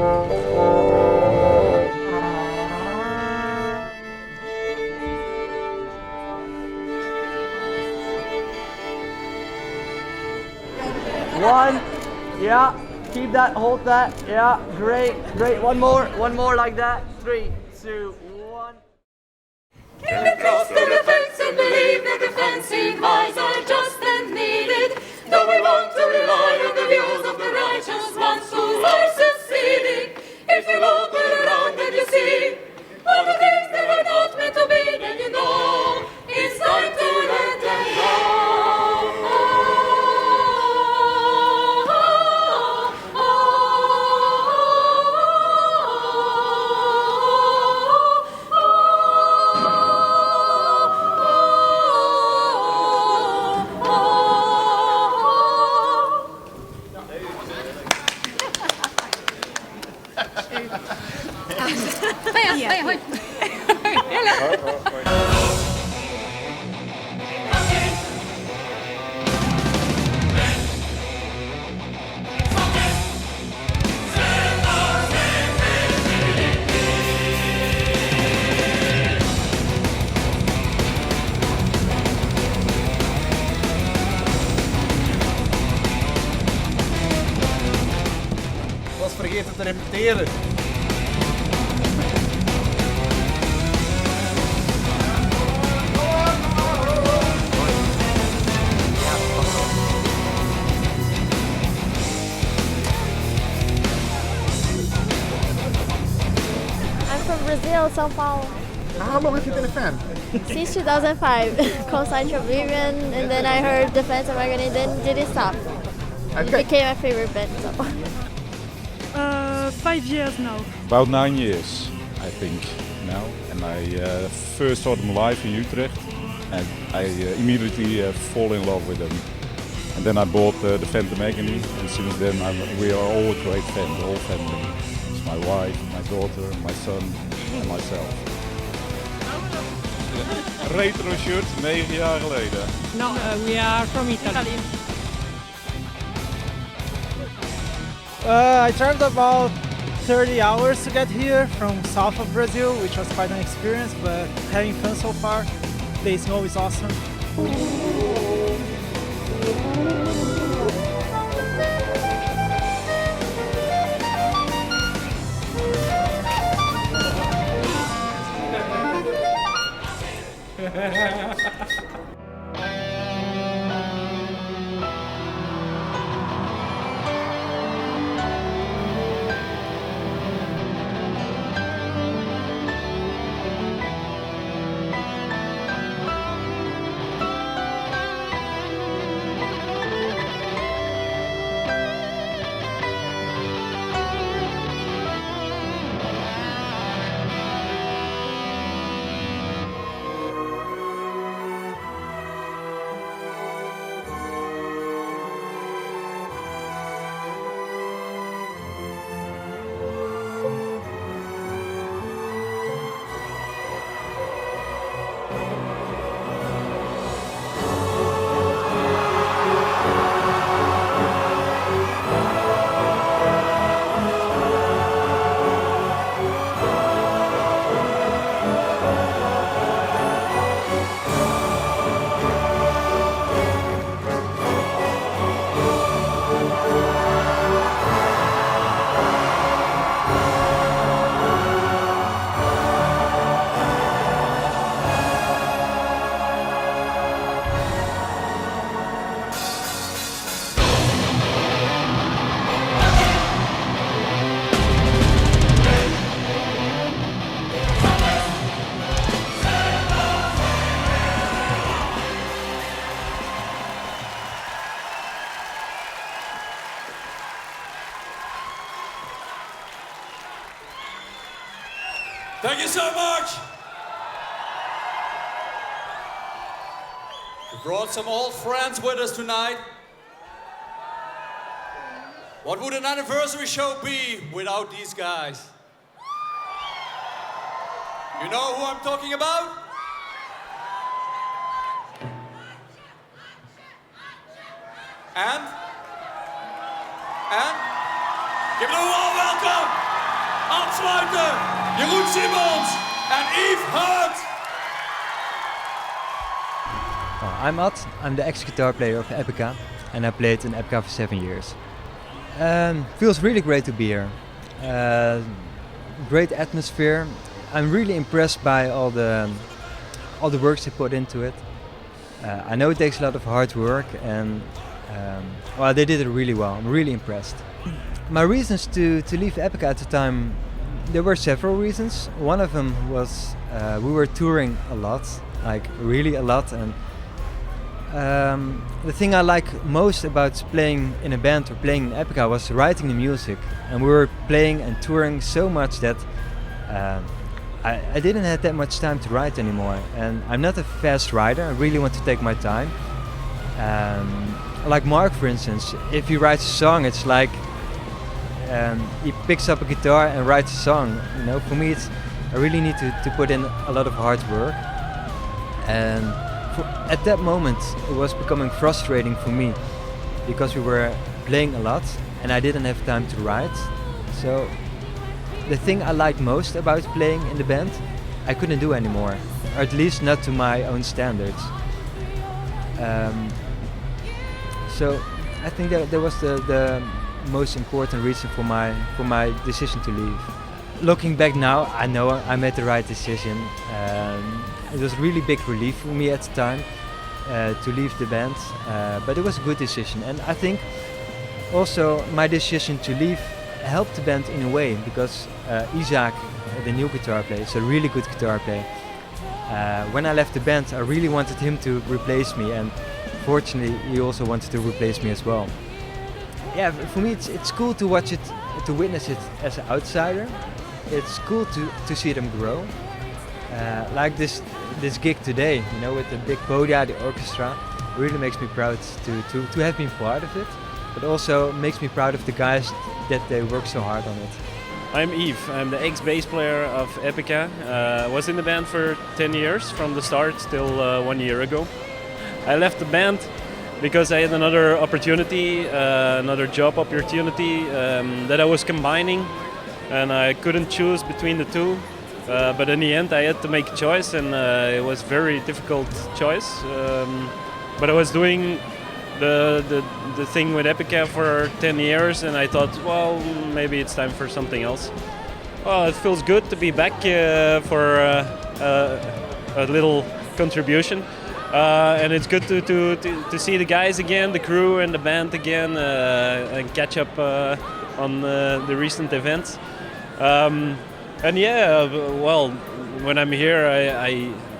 One, yeah, keep that, hold that, yeah, great, great. One more like that. 3, 2, 1. Can we trust the defense and believe that defensive eyes are just as needed? Though we want to rely on the views of the righteous ones who are succeeding. If you look around and you see all the things that are not meant to be, then you know it's time to let them go. Was vergeten te repeteren. I'm from Brazil, São Paulo. How long have you been a fan? Since 2005, co-signed Oblivion, and then I heard Defense of Agony, then didn't stop. It Okay. became my favorite band. So. 5 years now. About 9 years, I think, now. And I first saw them live in Utrecht, and I immediately fall in love with them. And then I bought the Phantom Agony, and since then we are all a great fan, the whole family. It's my wife, my daughter, my son, and myself. Retro shirt, 9 jaar geleden. No, we are from Italy. I traveled about 30 hours to get here from south of Brazil, which was quite an experience, but having fun so far. The snow is awesome. Thank you so much. We brought some old friends with us tonight. What would an anniversary show be without these guys? You know who I'm talking about? And? Give them a warm welcome! Als zweite, Jeroen Simons and Yves Hurt. I'm Ad, I'm the ex-guitar player of Epica, and I played in Epica for 7 years. Feels really great to be here. Great atmosphere. I'm really impressed by all the work they put into it. I know it takes a lot of hard work, and well, they did it really well. I'm really impressed. My reasons to leave Epica at the time, there were several reasons. One of them was we were touring a lot, like really a lot, and the thing I like most about playing in a band or playing in Epica was writing the music. And we were playing and touring so much that I didn't have that much time to write anymore. And I'm not a fast writer, I really want to take my time. Like Mark, for instance, if he writes a song, it's like he picks up a guitar and writes a song. You know, for me, I really need to put in a lot of hard work. And at that moment, it was becoming frustrating for me because we were playing a lot and I didn't have time to write. So the thing I liked most about playing in the band, I couldn't do anymore, or at least not to my own standards. So I think that was the most important reason for my decision to leave. Looking back now, I know I made the right decision. It was really big relief for me at the time to leave the band, but it was a good decision. And I think also my decision to leave helped the band in a way, because Isaac, the new guitar player, is a really good guitar player. When I left the band, I really wanted him to replace me, and fortunately he also wanted to replace me as well. Yeah, for me it's cool to watch it, to witness it as an outsider. It's cool to see them grow. Like this gig today, you know, with the big podia, the orchestra, really makes me proud to have been part of it, but also makes me proud of the guys that they work so hard on it. I'm Yves, I'm the ex-bass player of Epica. I was in the band for 10 years, from the start till 1 year ago. I left the band because I had another opportunity, another job opportunity that I was combining, and I couldn't choose between the two. But in the end I had to make a choice, and it was a very difficult choice. But I was doing the thing with Epica for 10 years, and I thought, well, maybe it's time for something else. Well, it feels good to be back for a little contribution. And it's good to see the guys again, the crew and the band again, and catch up on the recent events. And yeah, well, when I'm here,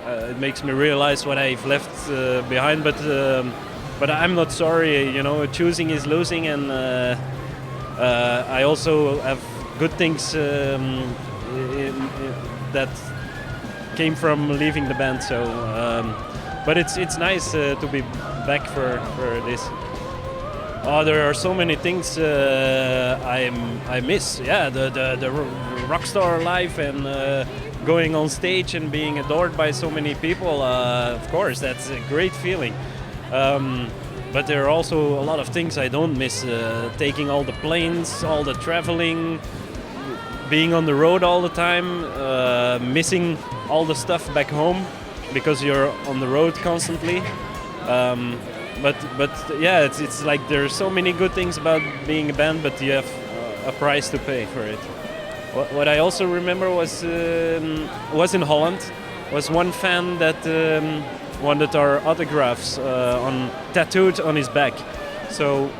it makes me realize what I've left behind. But I'm not sorry. You know, choosing is losing, and I also have good things that came from leaving the band. So, but it's nice to be back for this. Oh, there are so many things I miss. Yeah, the rock star life, and going on stage and being adored by so many people. Of course, that's a great feeling. But there are also a lot of things I don't miss. Taking all the planes, all the traveling, being on the road all the time, missing all the stuff back home because you're on the road constantly. But yeah, it's like there are so many good things about being a band, but you have a price to pay for it. What I also remember was in Holland. Was one fan that wanted our autographs tattooed on his back. So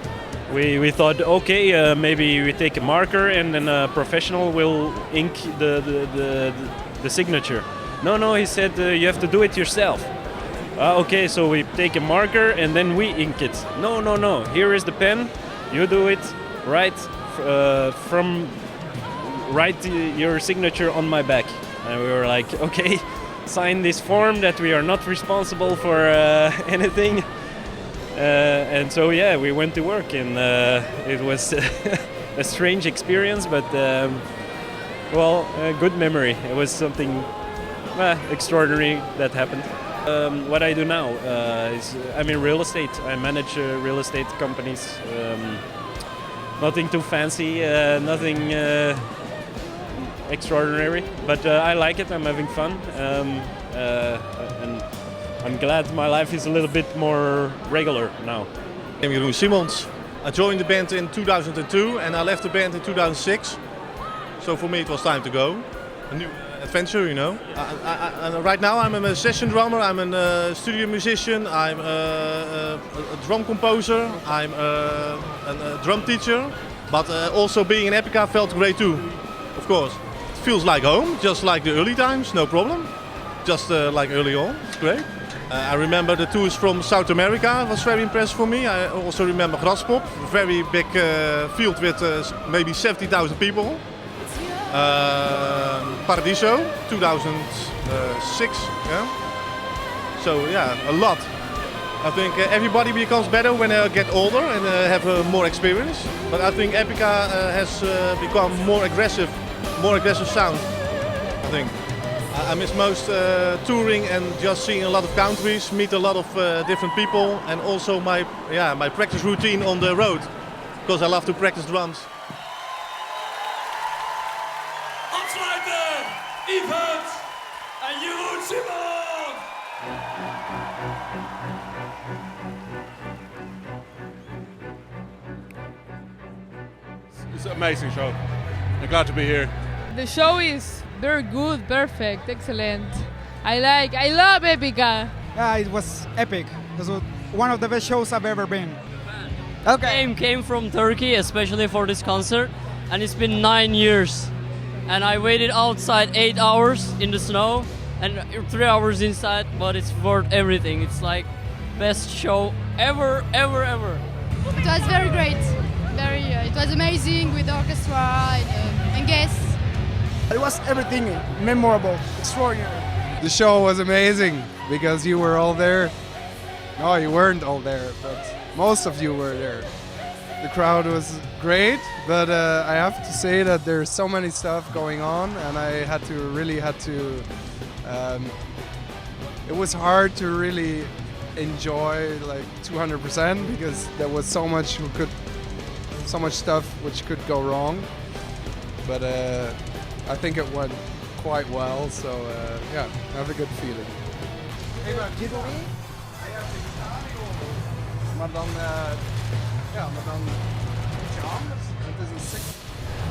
we thought, okay, maybe we take a marker and then a professional will ink the signature. No, he said you have to do it yourself. Okay, so we take a marker and then we ink it. No, here is the pen, you do it, write your signature on my back. And we were like, okay, sign this form that we are not responsible for anything. And so yeah, we went to work, and it was a strange experience, but well, a good memory. It was something extraordinary that happened. What I do now is I'm in real estate. I manage real estate companies. Nothing too fancy, nothing extraordinary. But I like it. I'm having fun, and I'm glad my life is a little bit more regular now. I'm Jeroen Simons. I joined the band in 2002 and I left the band in 2006. So for me it was time to go. A new adventure, you know. Right now I'm a session drummer, I'm a studio musician, I'm a drum composer, I'm a drum teacher. But also being in Epica felt great too, of course. It feels like home, just like the early times, no problem. Just like early on, it's great. I remember the tours from South America, was very impressive for me. I also remember Graspop, a very big field with maybe 70,000 people. Paradiso, 2006, yeah. So yeah, a lot. I think everybody becomes better when they get older and have more experience. But I think Epica has become more aggressive sound, I think. I miss most touring and just seeing a lot of countries, meet a lot of different people, and also my practice routine on the road, because I love to practice drums. Afsluiten, Yves en Jeroen Simons! It's an amazing show. I'm glad to be here. The show is very good, perfect, excellent. I love Epica. Yeah, it was epic. It was one of the best shows I've ever been. Okay. Came from Turkey, especially for this concert, and it's been 9 years. And I waited outside 8 hours in the snow and 3 hours inside, but it's worth everything. It's like best show ever, ever, ever. It was very great. It was amazing with the orchestra and guests. It was everything memorable, extraordinary. The show was amazing because you were all there. No, you weren't all there, but most of you were there. The crowd was great, but I have to say that there's so many stuff going on, and I really had to. It was hard to really enjoy like 200% because there was so much stuff which could go wrong. But I think it went quite well, so yeah, I have a good feeling.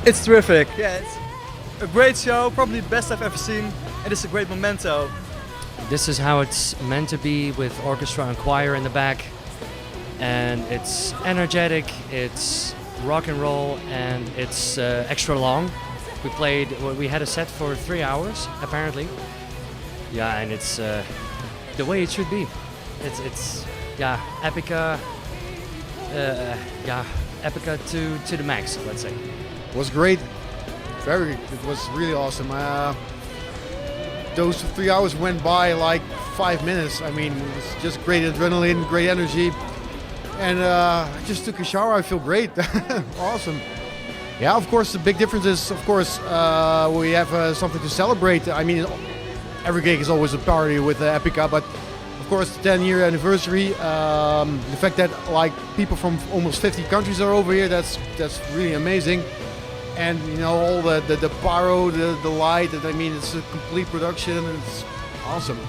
It's terrific. Yeah, it's a great show, probably the best I've ever seen, and it's a great memento. This is how it's meant to be, with orchestra and choir in the back. And it's energetic, it's rock and roll, and it's extra long. We had a set for 3 hours, apparently. Yeah, and it's the way it should be. It's Epica. Epica to the max, let's say. It was great. It was really awesome. Those 3 hours went by like 5 minutes. I mean, it was just great adrenaline, great energy. And I just took a shower, I feel great. Awesome. Yeah, of course, the big difference is, of course, we have something to celebrate. I mean, every gig is always a party with Epica, but of course, the 10-year anniversary, the fact that like people from almost 50 countries are over here, that's really amazing. And you know, all the pyro, the light, I mean, it's a complete production, and it's awesome.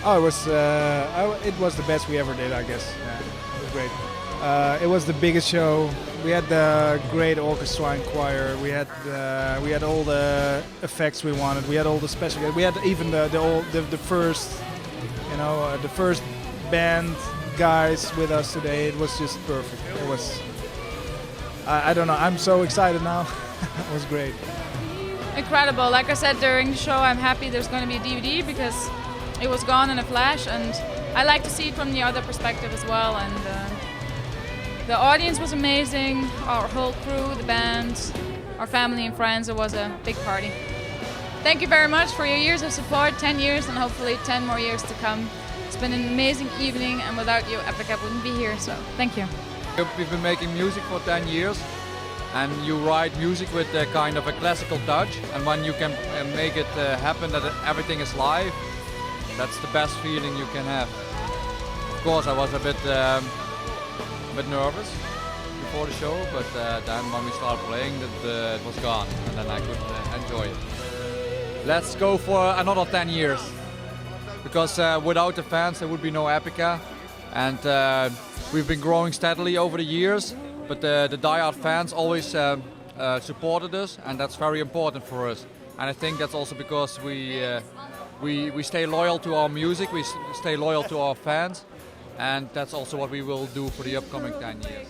Oh, it was the best we ever did, I guess. Yeah, it was great. It was the biggest show. We had the great orchestra and choir. We had all the effects we wanted. We had all the special. We had even the first, the first band guys with us today. It was just perfect. It was. I don't know. I'm so excited now. It was great. Incredible. Like I said during the show, I'm happy there's going to be a DVD because it was gone in a flash, and I like to see it from the other perspective as well. And the audience was amazing. Our whole crew, the band, our family and friends. It was a big party. Thank you very much for your years of support, 10 years, and hopefully 10 more years to come. It's been an amazing evening, and without you, Epica wouldn't be here. So thank you. We've been making music for 10 years. And you write music with a kind of a classical touch, and when you can make it happen that everything is live, that's the best feeling you can have. Of course, I was a bit nervous before the show, but then when we started playing, it was gone, and then I could enjoy it. Let's go for another 10 years, because without the fans there would be no Epica, and we've been growing steadily over the years, but the die-hard fans always supported us, and that's very important for us. And I think that's also because we stay loyal to our music, we stay loyal to our fans, and that's also what we will do for the upcoming 10 years.